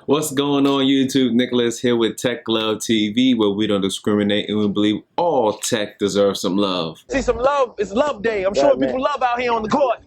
What's going on YouTube? Nicholas here with Tech Love TV, where we don't discriminate and we believe all tech deserves some love. See some love, it's love day. I'm showing people love out here on the court.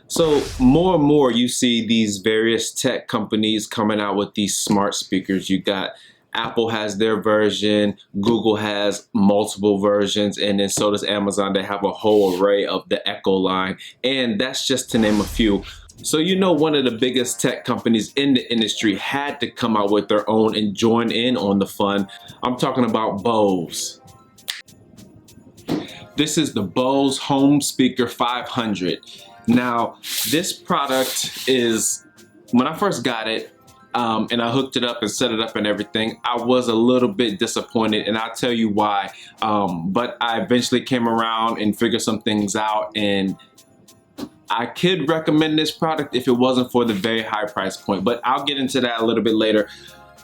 So more and more you see these various tech companies coming out with these smart speakers. You got Apple has their version, Google has multiple versions, and then so does Amazon. They have a whole array of the Echo line, and that's just to name a few. So you know, one of the biggest tech companies in the industry had to come out with their own and join in on the fun. I'm talking about Bose. This is the Bose Home Speaker 500. Now, this product is, when I first got it, and I hooked it up and set it up and everything, I was a little bit disappointed, and I'll tell you why. But I eventually came around and figured some things out, and I could recommend this product if it wasn't for the very high price point, but I'll get into that a little bit later.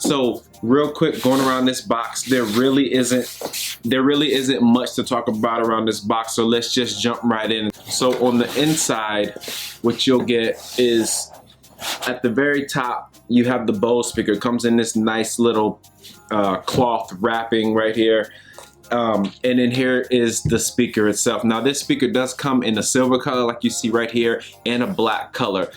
So real quick, going around this box, there really isn't much to talk about around this box, so let's just jump right in. So on the inside, what you'll get is, at the very top, you have the Bose speaker. It comes in this nice little cloth wrapping right here. And then here is the speaker itself. Now this speaker does come in a silver color like you see right here, and a black color.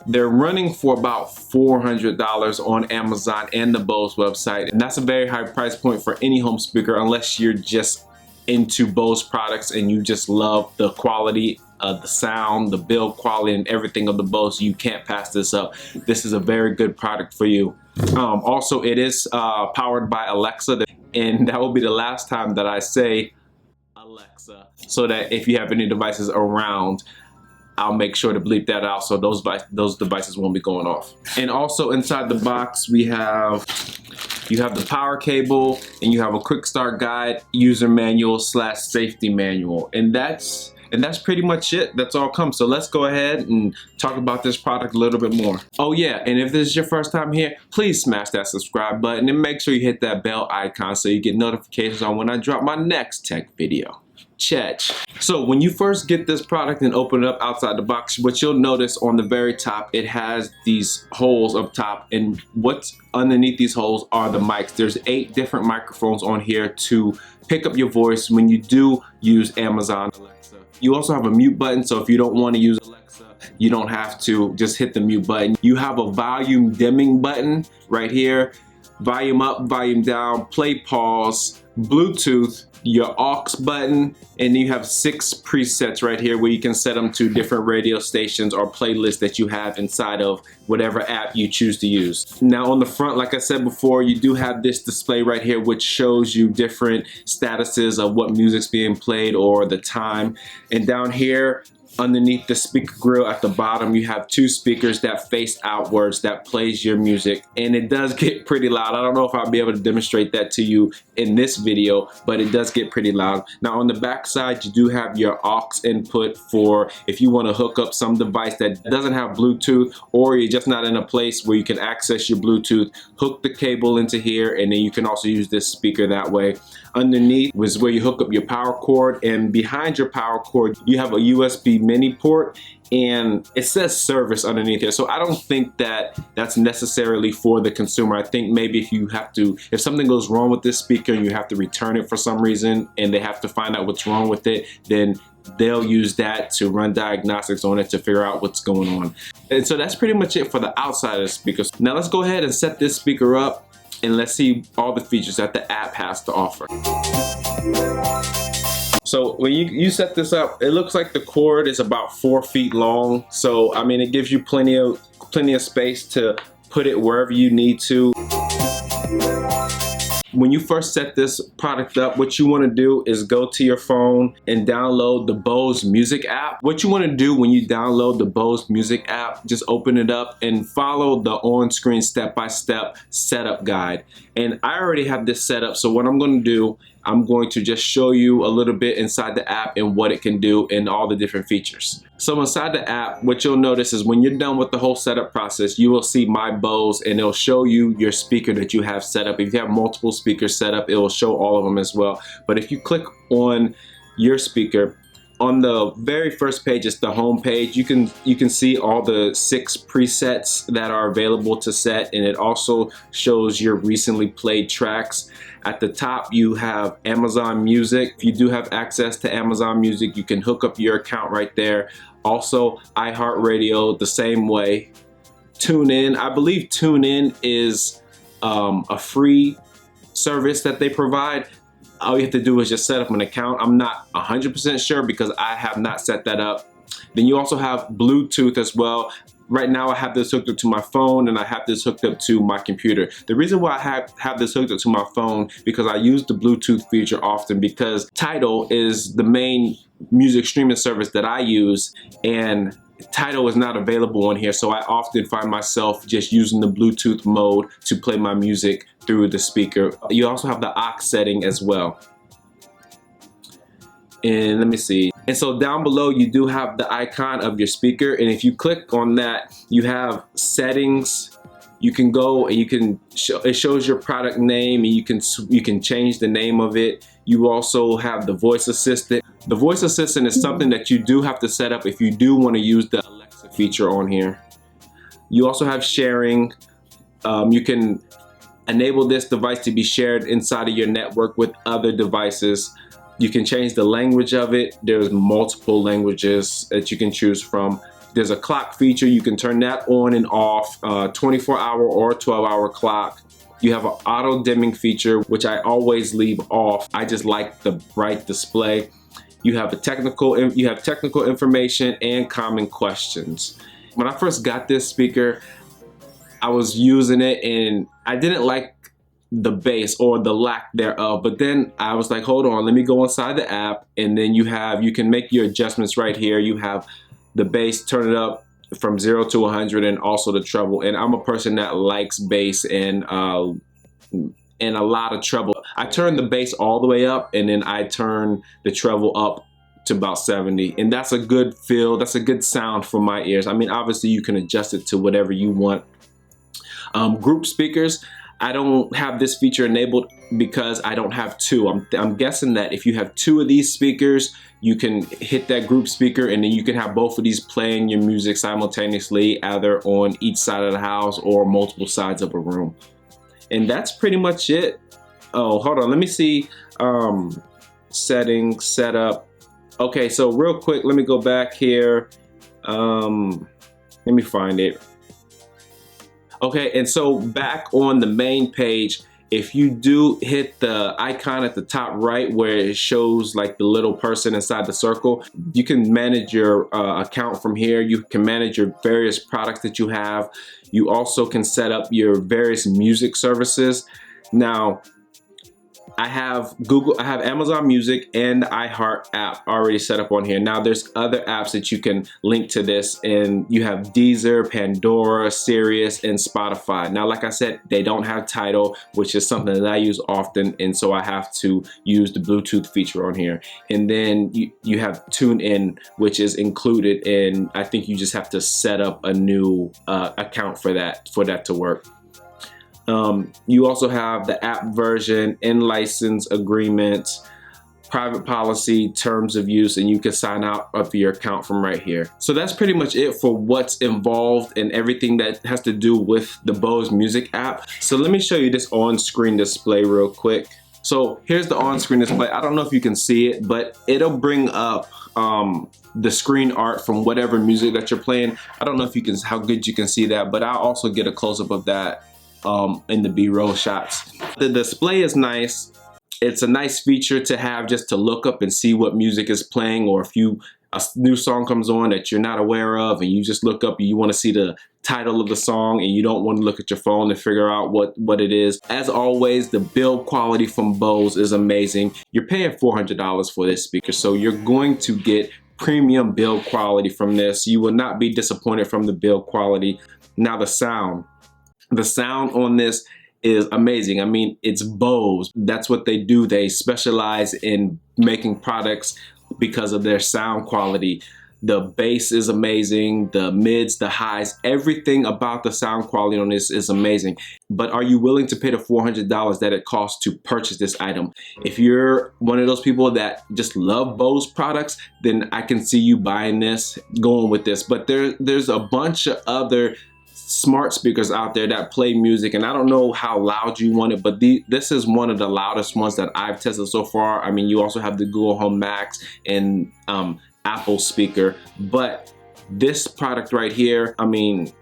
They're running for about $400 on Amazon and the Bose website, and that's a very high price point for any home speaker unless you're just into Bose products and you just love the quality of the sound, the build quality, and everything of the Bose. You can't pass this up. This is a very good product for you. Also, it is powered by Alexa, and that will be the last time that I say Alexa, so that if you have any devices around, I'll make sure to bleep that out so those devices won't be going off. And also inside the box, you have the power cable, and you have a quick start guide, user manual / safety manual, and that's pretty much it. That's all comes. So let's go ahead and talk about this product a little bit more. Oh yeah, and if this is your first time here, please smash that subscribe button and make sure you hit that bell icon so you get notifications on when I drop my next tech video. Chetch. So when you first get this product and open it up outside the box, what you'll notice on the very top, it has these holes up top, and what's underneath these holes are the mics. There's 8 different microphones on here to pick up your voice when you do use Amazon Alexa. You also have a mute button, so if you don't want to use Alexa, you don't have to just hit the mute button. You have a volume dimming button right here, volume up, volume down, play, pause, Bluetooth, your aux button, and you have 6 presets right here where you can set them to different radio stations or playlists that you have inside of whatever app you choose to use. Now on the front, like I said before, you do have this display right here which shows you different statuses of what music's being played or the time. And down here underneath the speaker grill at the bottom, you have 2 speakers that face outwards that plays your music, and it does get pretty loud. I don't know if I'll be able to demonstrate that to you in this video, but it does get pretty loud. Now on the back side, you do have your aux input for if you want to hook up some device that doesn't have Bluetooth, or you're just not in a place where you can access your Bluetooth. Hook the cable into here, and then you can also use this speaker that way. Underneath was where you hook up your power cord, and behind your power cord you have a USB mini port, and it says service underneath here. So I don't think that that's necessarily for the consumer. I think maybe if something goes wrong with this speaker and you have to return it for some reason and they have to find out what's wrong with it, then they'll use that to run diagnostics on it to figure out what's going on. And so that's pretty much it for the outside of the speakers. Now let's go ahead and set this speaker up and let's see all the features that the app has to offer. So when you set this up, it looks like the cord is about 4 feet long. So I mean, it gives you plenty of space to put it wherever you need to. When you first set this product up, what you want to do is go to your phone and download the Bose Music app. What you want to do when you download the Bose Music app, just open it up and follow the on-screen step-by-step setup guide. And I already have this set up, so what I'm going to do, I'm going to just show you a little bit inside the app and what it can do and all the different features. So inside the app, what you'll notice is when you're done with the whole setup process, you will see My Bose, and it'll show you your speaker that you have set up. If you have multiple speakers set up, it will show all of them as well. But if you click on your speaker, On the very first page, it's the home page. You can see all the 6 presets that are available to set, and it also shows your recently played tracks. At the top, you have Amazon Music. If you do have access to Amazon Music, you can hook up your account right there. Also, iHeartRadio, the same way. TuneIn, I believe TuneIn is a free service that they provide. All you have to do is just set up an account. I'm not 100% sure because I have not set that up. Then you also have Bluetooth as well. Right now I have this hooked up to my phone and I have this hooked up to my computer. The reason why I have this hooked up to my phone because I use the Bluetooth feature often because Tidal is the main music streaming service that I use, and Tidal is not available on here, so I often find myself just using the Bluetooth mode to play my music through the speaker. You also have the aux setting as well. And let me see. And so down below you do have the icon of your speaker, and if you click on that, you have settings. You can go and you can it shows your product name, and you can change the name of it. You also have the voice assistant. The voice assistant is something that you do have to set up if you do want to use the Alexa feature on here. You also have sharing. You can enable this device to be shared inside of your network with other devices. You can change the language of it. There's multiple languages that you can choose from. There's a clock feature. You can turn that on and off, 24-hour or 12-hour clock. You have an auto dimming feature, which I always leave off. I just like the bright display. You have technical information and common questions. When I first got this speaker, I was using it and I didn't like the bass or the lack thereof, but then I was like, hold on, let me go inside the app, and then you can make your adjustments right here. You have the bass, turn it up from 0 to 100, and also the treble. And I'm a person that likes bass and a lot of treble. I turn the bass all the way up, and then I turn the treble up to about 70, and that's a good feel. That's a good sound for my ears. I mean, obviously you can adjust it to whatever you want. Group speakers, I don't have this feature enabled because I don't have 2. I'm guessing that if you have 2 of these speakers, you can hit that group speaker, and then you can have both of these playing your music simultaneously, either on each side of the house or multiple sides of a room. And that's pretty much it. Oh, hold on, let me see. Settings, setup. Okay, so real quick, let me go back here. Let me find it. Okay, and so back on the main page, if you do hit the icon at the top right where it shows like the little person inside the circle, you can manage your account from here. You can manage your various products that you have. You also can set up your various music services. Now, I have Amazon Music and the iHeart app already set up on here. Now there's other apps that you can link to this, and you have Deezer, Pandora, Sirius, and Spotify. Now, like I said, they don't have Tidal, which is something that I use often, and so I have to use the Bluetooth feature on here. And then you have TuneIn, which is included, and I think you just have to set up a new account for that to work. You also have the app version, in-license agreements, private policy, terms of use, and you can sign out of your account from right here. So that's pretty much it for what's involved in everything that has to do with the Bose Music app. So let me show you this on-screen display real quick. So here's the on-screen display. I don't know if you can see it, but it'll bring up the screen art from whatever music that you're playing. I don't know if how good you can see that, but I'll also get a close-up of that in the B-roll shots. The display is nice. It's a nice feature to have just to look up and see what music is playing, or if a new song comes on that you're not aware of and you just look up and you want to see the title of the song and you don't want to look at your phone and figure out what it is. As always, the build quality from Bose is amazing. You're paying $400 for this speaker, so you're going to get premium build quality from this. You will not be disappointed from the build quality. Now the sound. The sound on this is amazing. I mean, it's Bose. That's what they do. They specialize in making products because of their sound quality. The bass is amazing, the mids, the highs, everything about the sound quality on this is amazing. But are you willing to pay the $400 that it costs to purchase this item? If you're one of those people that just love Bose products, then I can see you buying this, going with this. But there's a bunch of other smart speakers out there that play music, and I don't know how loud you want it, but this is one of the loudest ones that I've tested so far. I mean, you also have the Google Home Max and Apple speaker, but this product right here, I mean,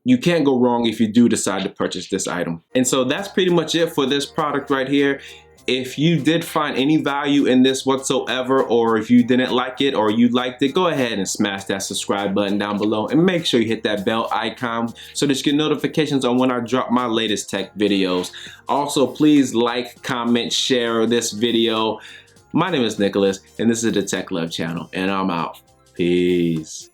you can't go wrong if you do decide to purchase this item. And so that's pretty much it for this product right here. If you did find any value in this whatsoever, or if you didn't like it or you liked it, go ahead and smash that subscribe button down below and make sure you hit that bell icon so that you get notifications on when I drop my latest tech videos. Also, please like, comment, share this video. My name is Nicholas, and this is the Tech Love channel, and I'm out. Peace.